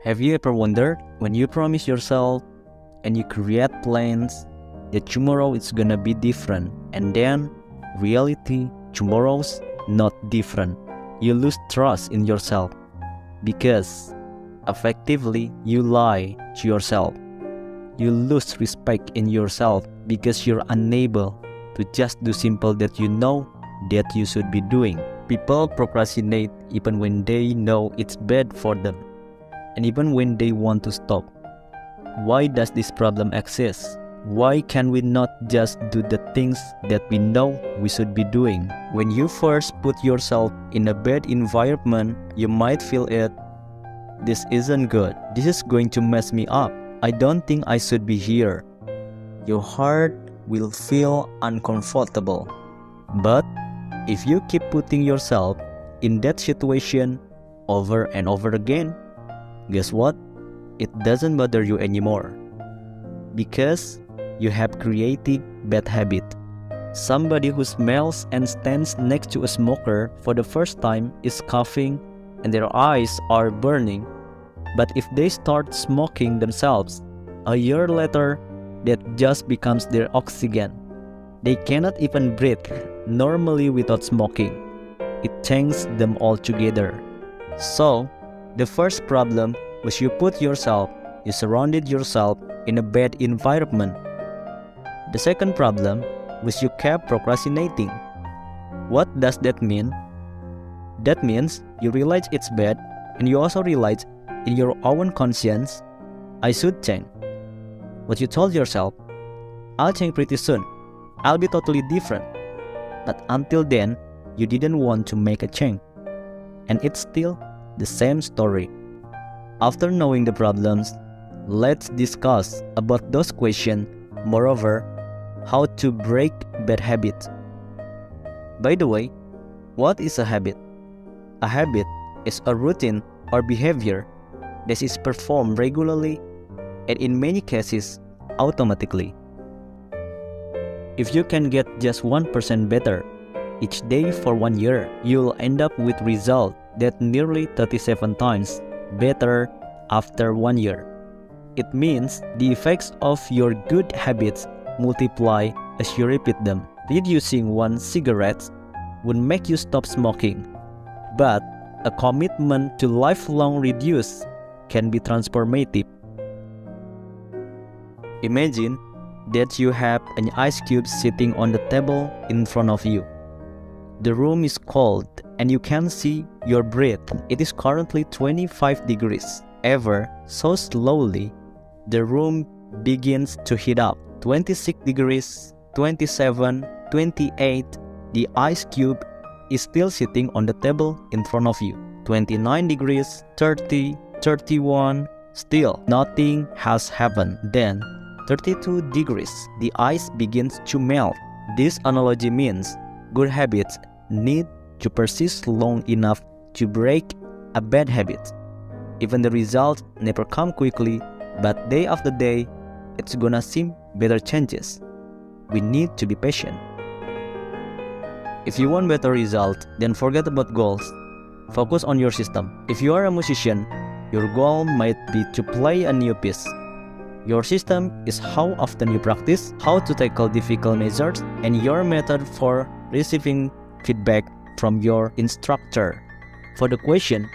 Have you ever wondered when you promise yourself and you create plans that tomorrow it's gonna be different, and then reality tomorrow's not different? You lose trust in yourself because effectively you lie to yourself. You lose respect in yourself because you're unable to just do simple that you know that you should be doing. People procrastinate even when they know it's bad for them, and even when they want to stop. Why does this problem exist? Why can we not just do the things that we know we should be doing? When you first put yourself in a bad environment, you might feel it. This isn't good. This is going to mess me up. I don't think I should be here. Your heart will feel uncomfortable. But if you keep putting yourself in that situation over and over again, guess what? It doesn't bother you anymore. Because you have created bad habit. Somebody who smells and stands next to a smoker for the first time is coughing and their eyes are burning. But if they start smoking themselves, a year later, that just becomes their oxygen. They cannot even breathe normally without smoking. It changes them altogether. So, the first problem was you surrounded yourself in a bad environment. The second problem was you kept procrastinating. What does that mean? That means you realize it's bad, and you also realize in your own conscience, I should change. But you told yourself, I'll change pretty soon. I'll be totally different. But until then, you didn't want to make a change. And it's still the same story. After knowing the problems, let's discuss about those questions. Moreover, how to break bad habits. By the way, what is a habit? A habit is a routine or behavior that is performed regularly and in many cases automatically. If you can get just 1% better each day for 1 year, you'll end up with results that nearly 37 times better after 1 year. It means the effects of your good habits multiply as you repeat them. Reducing one cigarette would make you stop smoking, but a commitment to lifelong reduce can be transformative. Imagine that you have an ice cube sitting on the table in front of you. The room is cold and you can see your breath. It is currently 25 degrees. Ever so slowly, the room begins to heat up. 26 degrees, 27, 28. The ice cube is still sitting on the table in front of you. 29 degrees, 30, 31. Still, nothing has happened. Then, 32 degrees, the ice begins to melt. This analogy means good habits need to persist long enough to break a bad habit. Even the results never come quickly, but day after day, it's gonna seem better changes. We need to be patient. If you want better result, then forget about goals. Focus on your system. If you are a musician, your goal might be to play a new piece. Your system is how often you practice, how to tackle difficult measures, and your method for receiving feedback from your instructor. For the question,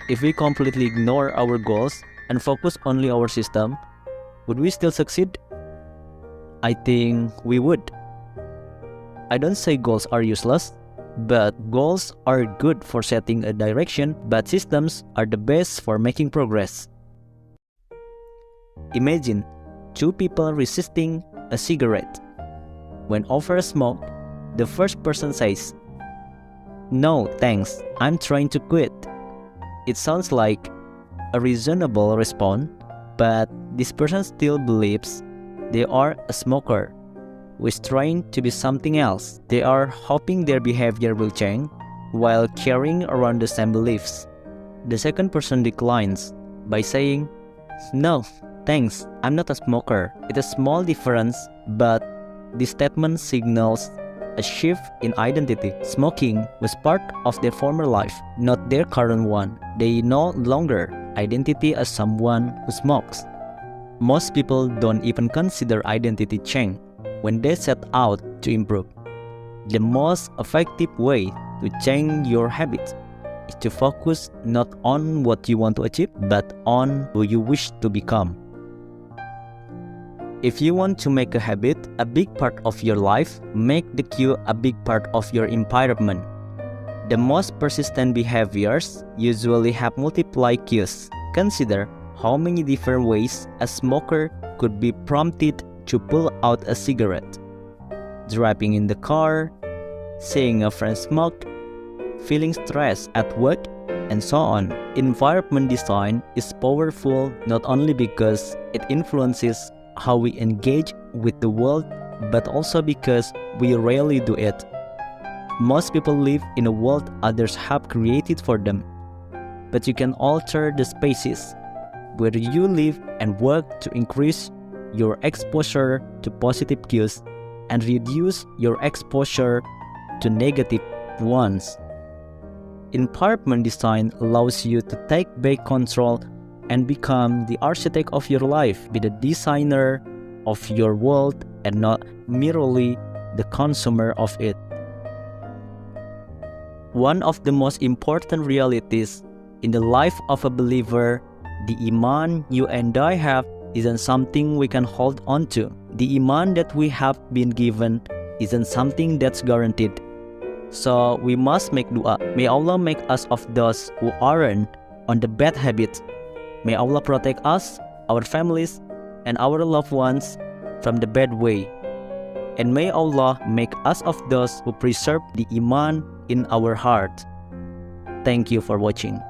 if we completely ignore our goals and focus only our system, would we still succeed? I think we would. I don't say goals are useless, but goals are good for setting a direction, but systems are the best for making progress. Imagine two people resisting a cigarette. When offered a smoke, the first person says, "No, thanks, I'm trying to quit." It sounds like a reasonable response, but this person still believes they are a smoker who is trying to be something else. They are hoping their behavior will change while carrying around the same beliefs. The second person declines by saying, "No, thanks, I'm not a smoker." It's a small difference, but this statement signals a shift in identity. Smoking was part of their former life, not their current one. They no longer identity as someone who smokes. Most people don't even consider identity change when they set out to improve. The most effective way to change your habits is to focus not on what you want to achieve, but on who you wish to become. If you want to make a habit a big part of your life, make the cue a big part of your environment. The most persistent behaviors usually have multiple cues. Consider how many different ways a smoker could be prompted to pull out a cigarette. Driving in the car, seeing a friend smoke, feeling stressed at work, and so on. Environment design is powerful not only because it influences how we engage with the world, but also because we rarely do it. Most people live in a world others have created for them, but you can alter the spaces where you live and work to increase your exposure to positive cues and reduce your exposure to negative ones. Empowerment design allows you to take back control and become the architect of your life, be the designer of your world and not merely the consumer of it. One of the most important realities in the life of a believer, the iman you and I have, isn't something we can hold on to. The iman that we have been given isn't something that's guaranteed. So we must make dua. May Allah make us of those who aren't on the bad habits. May Allah protect us, our families, and our loved ones from the bad way. And may Allah make us of those who preserve the iman in our heart. Thank you for watching.